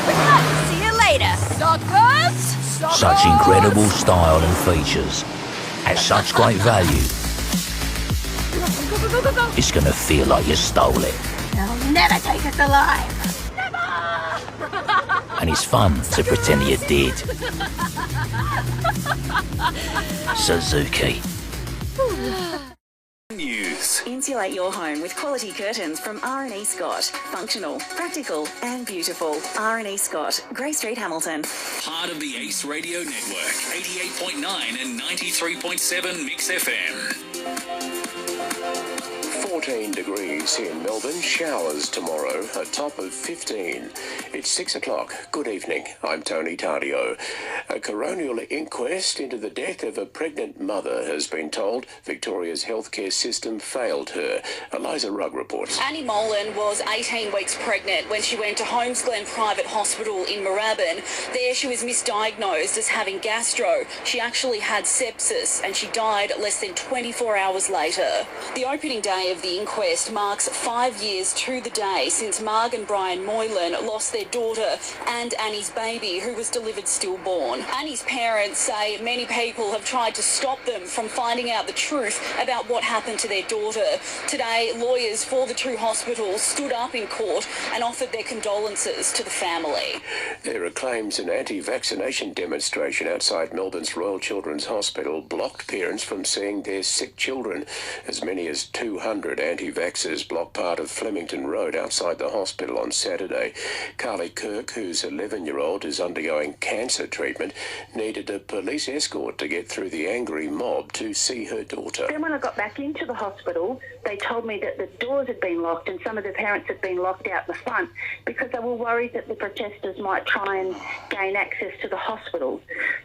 Quick clap. See you later, suckers. Such incredible style and features at such great value. Go. It's gonna feel like you stole it. They'll never take us alive. Never. And it's fun to pretend you did. Suzuki. News. Insulate your home with quality curtains from R&E Scott. Functional, practical and beautiful. R&E Scott, Grey Street, Hamilton. Part of the Ace Radio Network, 88.9 and 93.7 Mix FM. 14 degrees in Melbourne, showers tomorrow, a top of 15. It's 6 o'clock. Good evening, I'm Tony Tardio. A coronial inquest into the death of a pregnant mother has been told Victoria's healthcare system failed her. Eliza Rugg reports. Annie Molan was 18 weeks pregnant when she went to Holmes Glen Private Hospital in Moorabbin. There she was misdiagnosed as having gastro. She actually had sepsis and she died less than 24 hours later. The opening day of the inquest marks 5 years to the day since Marg and Brian Moylan lost their daughter and Annie's baby, who was delivered stillborn. Annie's parents say many people have tried to stop them from finding out the truth about what happened to their daughter. Today, lawyers for the two hospitals stood up in court and offered their condolences to the family. There are claims an anti-vaccination demonstration outside Melbourne's Royal Children's Hospital blocked parents from seeing their sick children. As many as 200 anti-vaxxers blocked part of Flemington Road outside the hospital on Saturday. Carly Kirk, whose 11-year-old is undergoing cancer treatment, needed a police escort to get through the angry mob to see her daughter. Then when I got back into the hospital, they told me that the doors had been locked and some of the parents had been locked out the front because they were worried that the protesters might try and gain access to the hospital.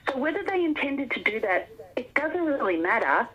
So whether they intended to do that, it doesn't really matter,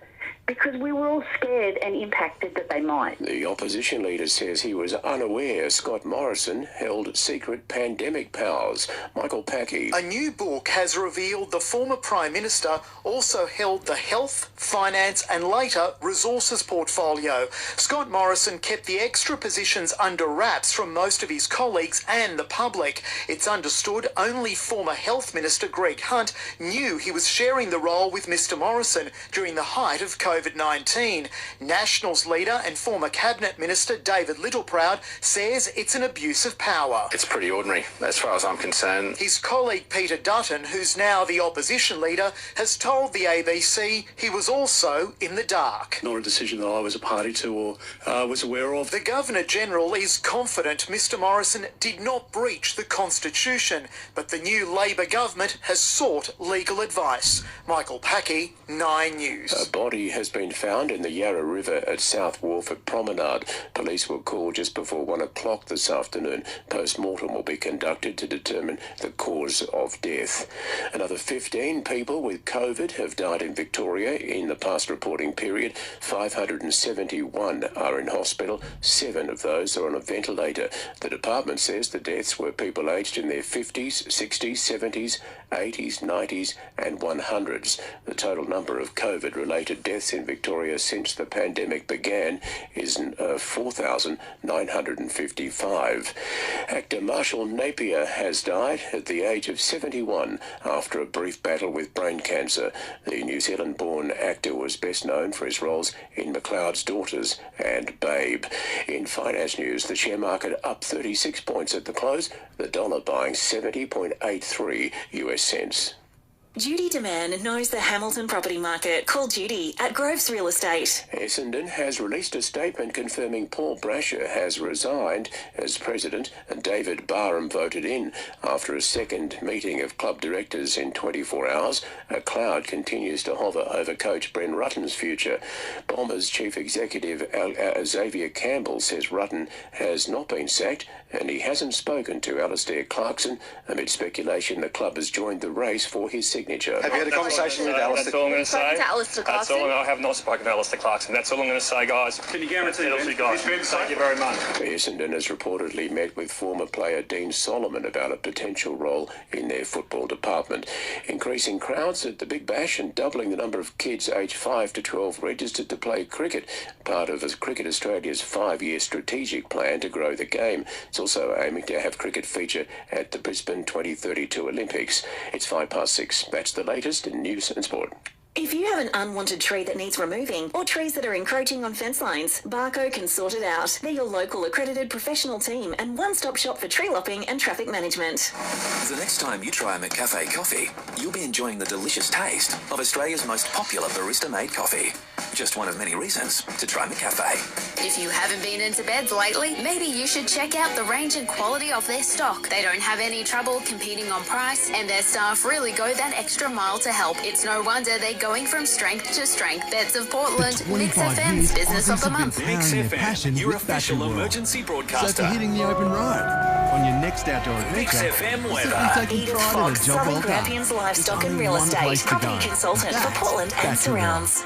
because we were all scared and impacted that they might. The opposition leader says he was unaware Scott Morrison held secret pandemic powers. Michael Packey. A new book has revealed the former Prime Minister also held the health, finance and later resources portfolio. Scott Morrison kept the extra positions under wraps from most of his colleagues and the public. It's understood only former Health Minister Greg Hunt knew he was sharing the role with Mr Morrison during the height of COVID-19. Nationals leader and former Cabinet Minister David Littleproud says it's an abuse of power. It's pretty ordinary, as far as I'm concerned. His colleague Peter Dutton, who's now the opposition leader, has told the ABC he was also in the dark. Not a decision that I was a party to or was aware of. The Governor-General is confident Mr Morrison did not breach the Constitution, but the new Labor government has sought legal advice. Michael Packey, 9 News. A body has been found in the Yarra River at South Warford Promenade. Police were called just before 1 o'clock this afternoon. Post-mortem will be conducted to determine the cause of death. Another 15 people with COVID have died in Victoria in the past reporting period. 571 are in hospital. 7 of those are on a ventilator. The department says the deaths were people aged in their 50s, 60s, 70s, 80s, 90s and 100s. The total number of COVID-related deaths in Victoria since the pandemic began is 4,955. Actor Marshall Napier has died at the age of 71 after a brief battle with brain cancer. The New Zealand-born actor was best known for his roles in McLeod's Daughters and Babe. In finance news, the share market up 36 points at the close, the dollar buying 70.83 US cents. Judy Deman knows the Hamilton property market. Call Judy at Groves Real Estate. Essendon has released a statement confirming Paul Brasher has resigned as president and David Barham voted in. After a second meeting of club directors in 24 hours, a cloud continues to hover over coach Bryn Rutten's future. Bombers chief executive Xavier Campbell says Rutten has not been sacked and he hasn't spoken to Alistair Clarkson amid speculation the club has joined the race for his signature. Have you had a conversation with Alistair? That's all I'm going to say. to Alistair That's all. I have not spoken to Alistair Clarkson. That's all I'm going to say, guys. Can you guarantee That's it, guys. Thank you very much. Essendon has reportedly met with former player Dean Solomon about a potential role in their football department. Increasing crowds at the Big Bash and doubling the number of kids aged 5 to 12 registered to play cricket, part of Cricket Australia's 5-year strategic plan to grow the game. It's also aiming to have cricket feature at the Brisbane 2032 Olympics. It's 6:05. That's the latest in news and sport. If you have an unwanted tree that needs removing or trees that are encroaching on fence lines, Barco can sort it out. They're your local accredited professional team and one-stop shop for tree lopping and traffic management. The next time you try a McCafe coffee, you'll be enjoying the delicious taste of Australia's most popular barista-made coffee. Just one of many reasons to try McCafe. If you haven't been into beds lately, maybe you should check out the range and quality of their stock. They don't have any trouble competing on price, and their staff really go that extra mile to help. It's no wonder they're going from strength to strength. Beds of Portland, Mix FM's Business of the Month. Mix FM, your official emergency broadcaster. So for hitting the open road on your next outdoor adventure, Mix FM weather. Edith Fox, Southern Grampians Livestock and Real Estate, property consultant for Portland and surrounds.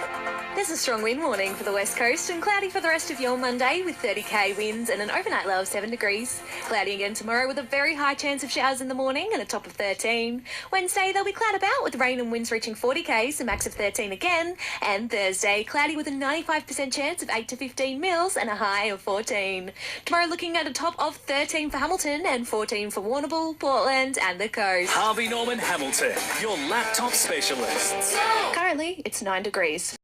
There's a strong wind warning for the west coast and cloudy for the rest of your Monday with 30k winds and an overnight low of 7 degrees. Cloudy again tomorrow with a very high chance of showers in the morning and a top of 13. Wednesday there'll be cloud about with rain and winds reaching 40k's, a max of 13 again. And Thursday cloudy with a 95% chance of 8 to 15 mils and a high of 14. Tomorrow looking at a top of 13 for Hamilton and 14 for Warrnambool, Portland and the coast. Harvey Norman Hamilton, your laptop specialist. Currently it's 9 degrees.